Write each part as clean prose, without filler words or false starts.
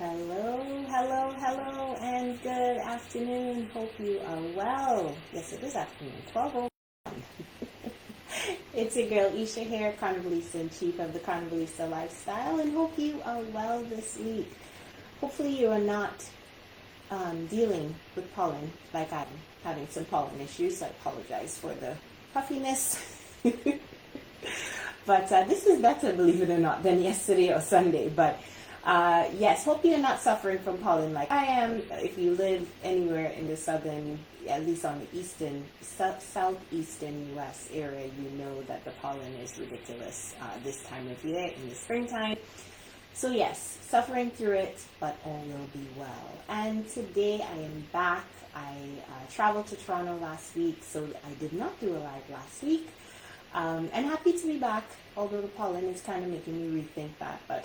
Hello, hello, hello, and good afternoon. Hope you are well. Yes, it is afternoon, 12:01. It's your girl Esha here, Carnivalista in Chief of the Carnivalista Lifestyle, and hope you are well this week. Hopefully you are not dealing with pollen like I'm having some pollen issues. I apologize for the puffiness. But this is better, believe it or not, than yesterday or Sunday. But yes, hope you're not suffering from pollen like I am. If you live anywhere in the southern, at least on the southeastern U.S. area, you know that the pollen is ridiculous this time of year in the springtime. So yes, suffering through it, but all will be well. And today I am back. I traveled to Toronto last week, so I did not do a live last week. And happy to be back, although the pollen is kind of making me rethink that, but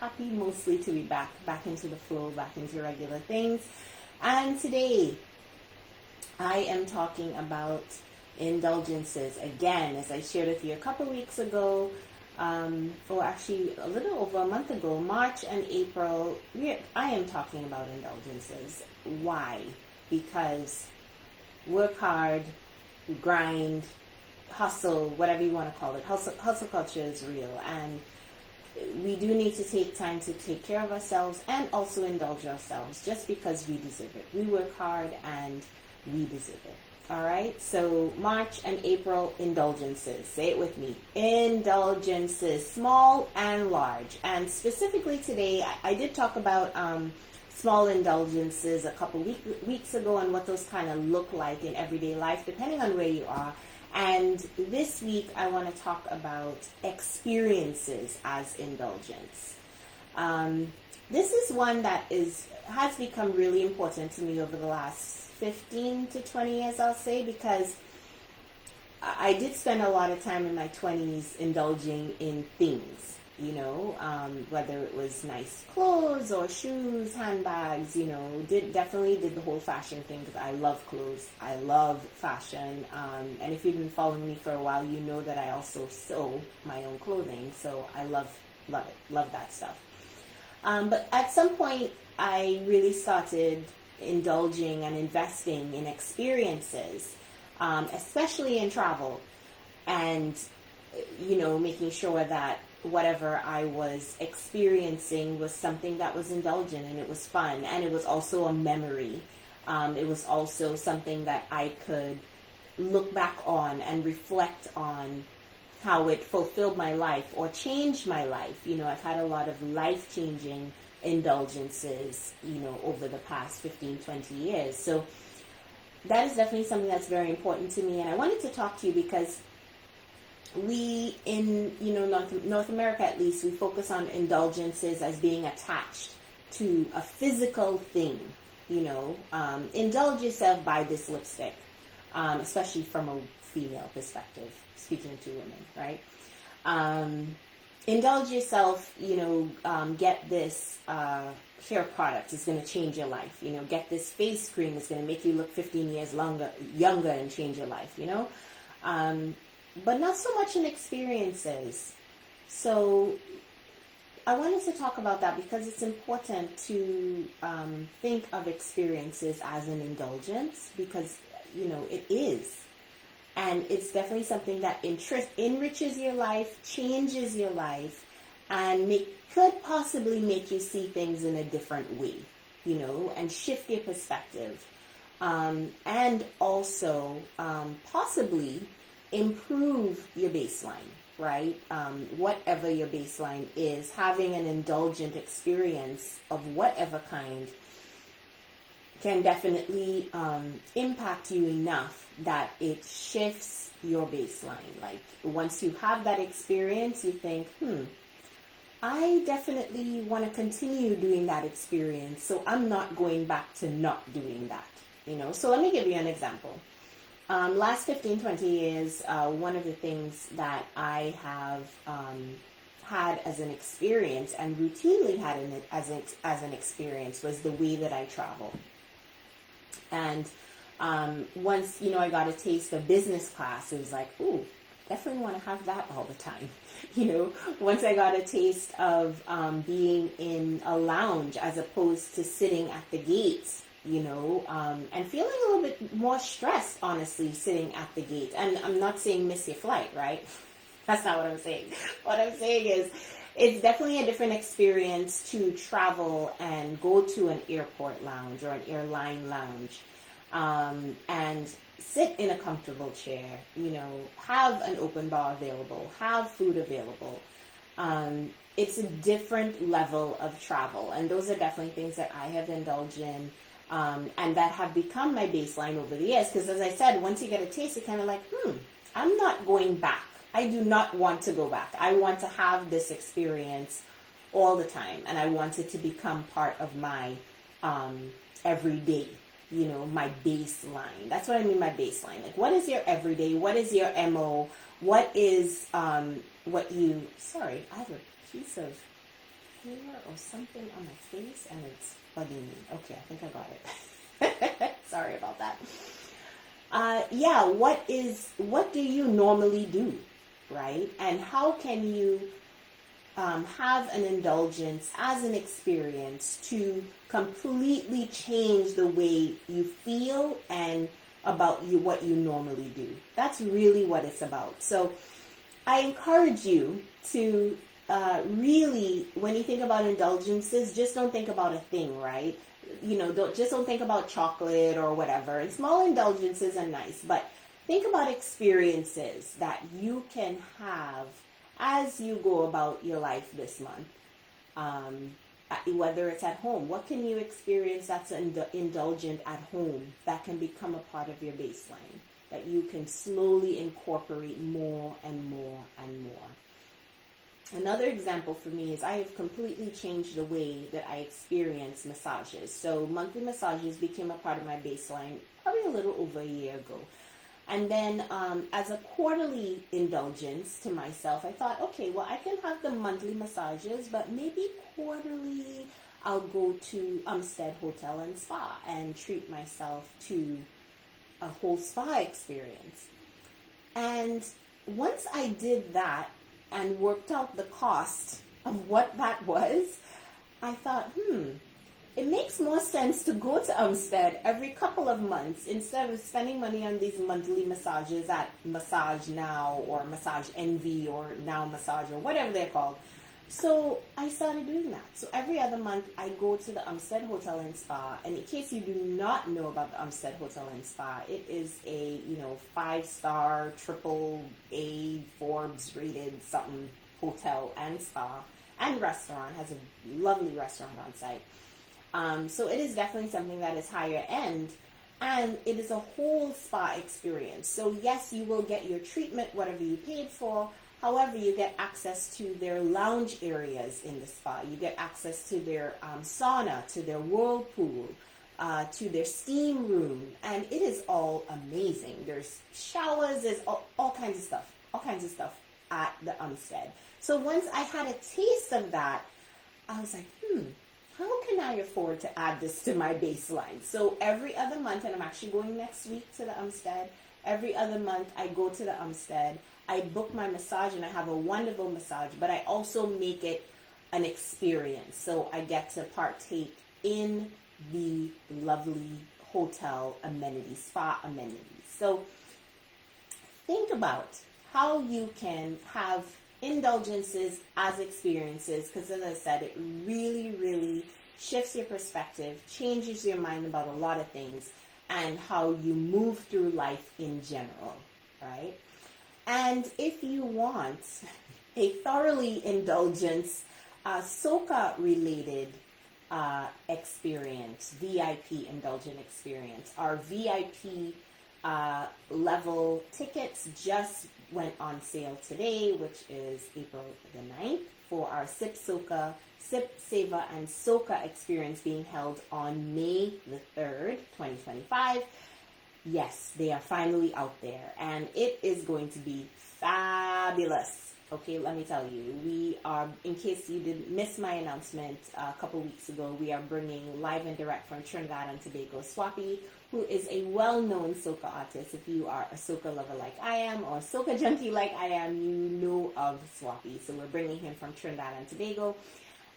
happy mostly to be back into the flow, back into regular things. And today, I am talking about indulgences again, as I shared with you a couple weeks ago, or actually a little over a month ago, March and April, I am talking about indulgences. Why? Because work hard, grind, hustle, whatever you want to call it. Hustle culture is real, and we do need to take time to take care of ourselves and also indulge ourselves just because we deserve it. We work hard and we deserve it. All right, so March and April indulgences. Say it with me. Indulgences, small and large. And specifically today, I did talk about small indulgences a couple weeks ago and what those kind of look like in everyday life, depending on where you are. And this week, I want to talk about experiences as indulgence. This is one that has become really important to me over the last 15 to 20 years, I'll say, because I did spend a lot of time in my 20s indulging in things, whether it was nice clothes or shoes, handbags, definitely did the whole fashion thing because I love clothes. I love fashion. And if you've been following me for a while, you know that I also sew my own clothing. So I love it, love that stuff. But at some point, I really started indulging and investing in experiences, especially in travel, and, making sure that whatever I was experiencing was something that was indulgent and it was fun, and it was also a memory. It was also something that I could look back on and reflect on how it fulfilled my life or changed my life. I've had a lot of life-changing indulgences, over the past 15, 20 years. So that is definitely something that's very important to me. And I wanted to talk to you because we in North America, at least, we focus on indulgences as being attached to a physical thing. Indulge yourself, buy this lipstick, especially from a female perspective, speaking to women, right? Indulge yourself, get this hair product, it's going to change your life. Get this face cream, it's going to make you look 15 years younger and change your life, but not so much in experiences. So I wanted to talk about that because it's important to think of experiences as an indulgence, because, it is. And it's definitely something that enriches your life, changes your life, and could possibly make you see things in a different way, and shift your perspective. And also possibly improve your baseline, right? Whatever your baseline is, having an indulgent experience of whatever kind can definitely impact you enough that it shifts your baseline. Like, once you have that experience, you think, I definitely want to continue doing that experience, so I'm not going back to not doing that, So let me give you an example. Last 15, 20 years, one of the things that I have had as an experience and routinely had as an experience was the way that I travel. And once, I got a taste of business class, it was like, ooh, definitely want to have that all the time. Once I got a taste of being in a lounge as opposed to sitting at the gates, and feeling a little bit more stressed, honestly, sitting at the gate. And I'm not saying miss your flight, right? That's not what I'm saying. What I'm saying is it's definitely a different experience to travel and go to an airport lounge or an airline lounge, and sit in a comfortable chair, have an open bar available, have food available. It's a different level of travel. And those are definitely things that I have indulged in, and that have become my baseline over the years. Because as I said, once you get a taste, it's kind of like, I'm not going back. I do not want to go back. I want to have this experience all the time. And I want it to become part of my everyday, my baseline. That's what I mean by baseline. Like, what is your everyday? What is your MO? What is sorry, I have a piece of hair or something on my face and it's bugging me. Okay, I think I got it. Sorry about that. What do you normally do, right? And how can you have an indulgence as an experience to completely change the way you feel and about what you normally do? That's really what it's about. So I encourage you to really, when you think about indulgences, just don't think about a thing, right? Don't think about chocolate or whatever. And small indulgences are nice, but think about experiences that you can have as you go about your life this month. Whether it's at home, what can you experience that's indulgent at home that can become a part of your baseline, that you can slowly incorporate more and more and more. Another example for me is I have completely changed the way that I experience massages. So monthly massages became a part of my baseline probably a little over a year ago. And then as a quarterly indulgence to myself, I thought, okay, well, I can have the monthly massages, but maybe quarterly I'll go to Umstead Hotel and Spa and treat myself to a whole spa experience. And once I did that and worked out the cost of what that was, I thought, it makes more sense to go to Umstead every couple of months instead of spending money on these monthly massages at Massage Now or Massage Envy or Now Massage or whatever they're called. So I started doing that. So every other month I go to the Umstead Hotel and Spa. And in case you do not know about the Umstead Hotel and Spa, it is a 5-star AAA Forbes rated something hotel and spa and restaurant. Has a lovely restaurant on site. So it is definitely something that is higher end, and it is a whole spa experience. So yes, you will get your treatment, whatever you paid for. However, you get access to their lounge areas in the spa. You get access to their sauna, to their whirlpool, to their steam room, and it is all amazing. There's showers, there's all kinds of stuff at the Umstead. So once I had a taste of that, I was like, how can I afford to add this to my baseline? So every other month, and I'm actually going next week to the Umstead, every other month I go to the Umstead, I book my massage and I have a wonderful massage, but I also make it an experience. So I get to partake in the lovely hotel amenities, spa amenities. So think about how you can have indulgences as experiences, because as I said, it really, really shifts your perspective, changes your mind about a lot of things, and how you move through life in general, right? And if you want a thoroughly indulgence, soca-related experience, VIP indulgent experience, our VIP level tickets just went on sale today, which is April the 9th, for our Sip, Seva, and Soca experience being held on May the 3rd, 2025. Yes, they are finally out there, and it is going to be fabulous. Okay, let me tell you, we are, in case you didn't miss my announcement a couple weeks ago, we are bringing live and direct from Trinidad and Tobago Swappy, who is a well-known soca artist. If you are a soca lover like I am, or a soca junkie like I am, you know of Swappy. So we're bringing him from Trinidad and Tobago,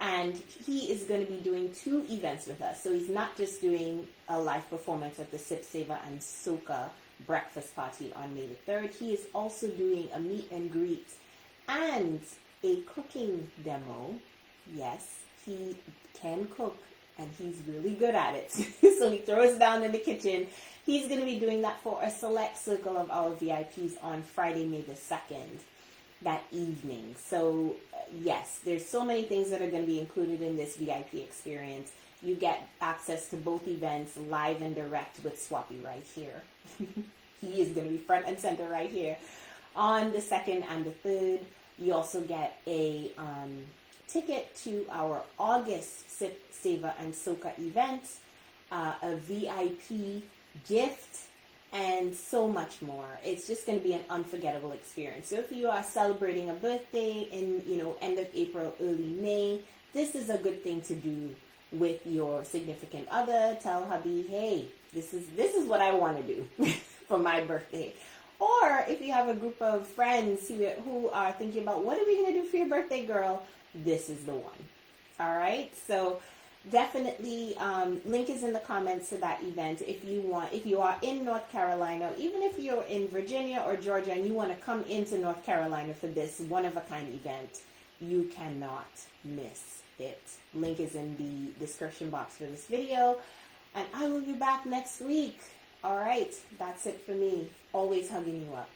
and he is going to be doing 2 events with us. So he's not just doing a live performance at the Sip, Savor and Soca breakfast party on May the 3rd. He is also doing a meet and greet and a cooking demo. Yes, he can cook and he's really good at it. So he throws down in the kitchen. He's going to be doing that for a select circle of our VIPs on Friday, May the 2nd, that evening. So yes, there's so many things that are going to be included in this VIP experience. You get access to both events live and direct with Swappy right here. He is going to be front and center right here on the 2nd and the 3rd. You also get a ticket to our August Sip, Savor and Soca event, a VIP gift, and so much more. It's just going to be an unforgettable experience. So if you are celebrating a birthday in, end of April, early May, this is a good thing to do with your significant other. Tell hubby, hey, this is what I want to do for my birthday. Or if you have a group of friends who are thinking about, what are we going to do for your birthday, girl? This is the one. All right. So definitely, link is in the comments to that event. If you are in North Carolina, even if you're in Virginia or Georgia and you want to come into North Carolina for this one-of-a-kind event, you cannot miss it. Link is in the description box for this video. And I will be back next week. All right, that's it for me. Always hugging you up.